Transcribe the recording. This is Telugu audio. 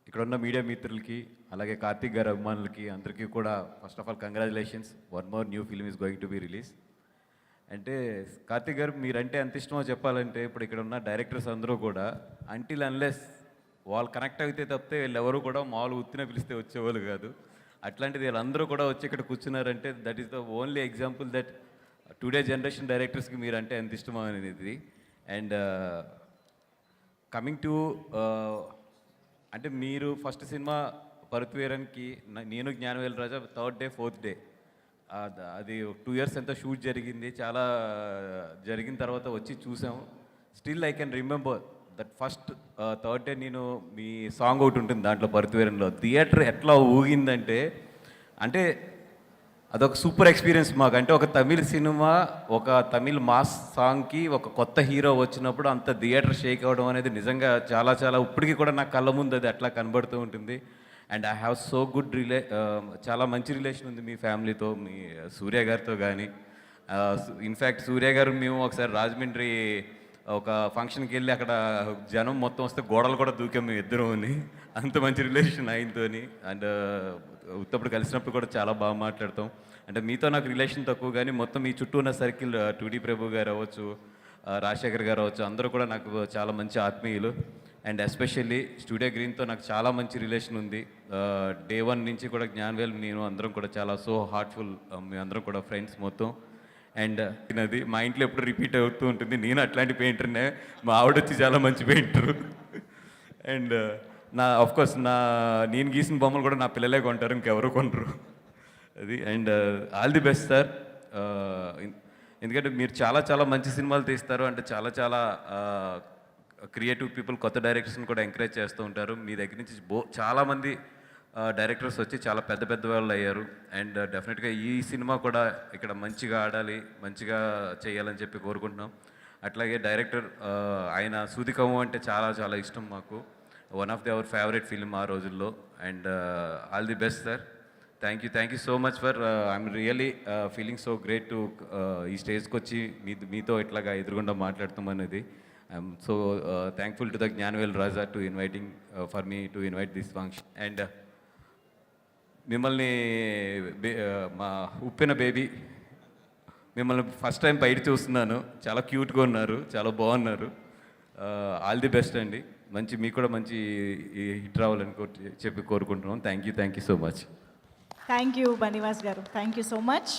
ఇక్కడ ఉన్న మీడియా మిత్రులకి అలాగే కార్తిక్ గారి అభిమానులకి అందరికీ కూడా first of all congratulations, one more new film is going to be release. అంటే కార్తిక్ గారు మీరంటే ఎంత ఇష్టమో చెప్పాలంటే ఇప్పుడు ఇక్కడ ఉన్న డైరెక్టర్స్ అందరూ కూడా అంటిల్ అన్లెస్ వాళ్ళు కనెక్ట్ అయితే తప్పితే వీళ్ళెవరూ కూడా మామూలు ఉత్తిన పిలిస్తే వచ్చేవాళ్ళు కాదు. అట్లాంటిది వీళ్ళందరూ కూడా వచ్చి ఇక్కడ కూర్చున్నారంటే that is the only example that today generation డైరెక్టర్స్కి మీరంటే ఎంత ఇష్టమో అనేది. అండ్ కమింగ్ టు అంటే మీరు ఫస్ట్ సినిమా పరుత్వీరానికి నేను జ్ఞానవేల్ రాజా థర్డ్ డే ఫోర్త్ డే అది 2 years ఎంత షూట్ జరిగింది, చాలా జరిగిన తర్వాత వచ్చి చూసాము. Still I can remember that first third day నేను మీ సాంగ్ ఒకటి ఉంటుంది దాంట్లో పరుత్వీరంలో థియేటర్ ఎట్లా ఊగిందంటే అంటే అదొక సూపర్ ఎక్స్పీరియన్స్ మాకు. అంటే ఒక తమిళ్ సినిమా ఒక తమిళ్ మాస్ సాంగ్కి ఒక కొత్త హీరో వచ్చినప్పుడు అంత థియేటర్ షేక్ అవ్వడం అనేది నిజంగా చాలా చాలా ఇప్పటికీ కూడా నా కళ్ళ ముందు అది అట్లా కనబడుతూ ఉంటుంది. And I have so good చాలా మంచి రిలేషన్ ఉంది మీ ఫ్యామిలీతో, మీ సూర్య గారితో కానీ. ఇన్ఫ్యాక్ట్ సూర్య గారు మేము ఒకసారి రాజమండ్రి ఒక ఫంక్షన్కి వెళ్ళి అక్కడ జనం మొత్తం వస్తే గోడలు కూడా దూకాం మేము ఇద్దరుని, అంత మంచి రిలేషన్ ఆయనతోని. అండ్ ఉత్తప్పుడు కలిసినప్పుడు కూడా చాలా బాగా మాట్లాడతాం. అంటే మీతో నాకు రిలేషన్ తక్కువ కానీ మొత్తం మీ చుట్టూ ఉన్న సర్కిల్ టూడీ ప్రభు గారు అవ్వచ్చు, రాజశేఖర్ గారు అవ్వచ్చు, అందరూ కూడా నాకు చాలా మంచి ఆత్మీయులు. అండ్ ఎస్పెషల్లీ స్టూడియో గ్రీన్తో నాకు చాలా మంచి రిలేషన్ ఉంది. డే 1 నుంచి కూడా జ్ఞానవేల్ నేను అందరం కూడా చాలా సో హార్ట్ఫుల్, మేము అందరం కూడా ఫ్రెండ్స్ మొత్తం. అండ్ అది మా ఇంట్లో ఎప్పుడు రిపీట్ అవుతూ ఉంటుంది, నేను అట్లాంటి పెయింటర్నే, మా ఆవిడ వచ్చి చాలా మంచి పెయింటరు. అండ్ ఆఫ్కోర్స్ నేను గీసిన బొమ్మలు కూడా నా పిల్లలే కొంటారు, ఇంకెవరు కొనరు అది. And all the best sir, ఎందుకంటే మీరు చాలా చాలా మంచి సినిమాలు తీస్తారు. అంటే చాలా చాలా క్రియేటివ్ పీపుల్, కొత్త డైరెక్టర్స్ని కూడా ఎంకరేజ్ చేస్తూ ఉంటారు. మీ దగ్గర నుంచి చాలామంది డైరెక్టర్స్ వచ్చి చాలా పెద్ద పెద్ద వాళ్ళు అయ్యారు. అండ్ డెఫినెట్గా ఈ సినిమా కూడా ఇక్కడ మంచిగా ఆడాలి, మంచిగా చేయాలని చెప్పి కోరుకుంటున్నాం. అట్లాగే డైరెక్టర్ ఆయన సూదికము అంటే చాలా చాలా ఇష్టం మాకు, one of the our favourite film ఆ రోజుల్లో. And all the best sir, thank you so much for I'm really feeling so great to ఈ స్టేజ్కి వచ్చి మీతో ఇట్లాగా ఎదురుగుండా మాట్లాడతాం అనేది. I'm so thankful to the Gnanavel Raja to inviting for me to invite this function. And మిమ్మల్ని మా ఉప్పిన బేబీ మిమ్మల్ని ఫస్ట్ టైం బయట చూస్తున్నాను, చాలా క్యూట్గా ఉన్నారు, చాలా బాగున్నారు. ఆల్ ది బెస్ట్ అండి, మీకు కూడా మంచి హిట్ రావాలని చెప్పి కోరుకుంటున్నాం. Thank you so much. Thank you Bunny Vas గారు, థ్యాంక్ యూ సో మచ్.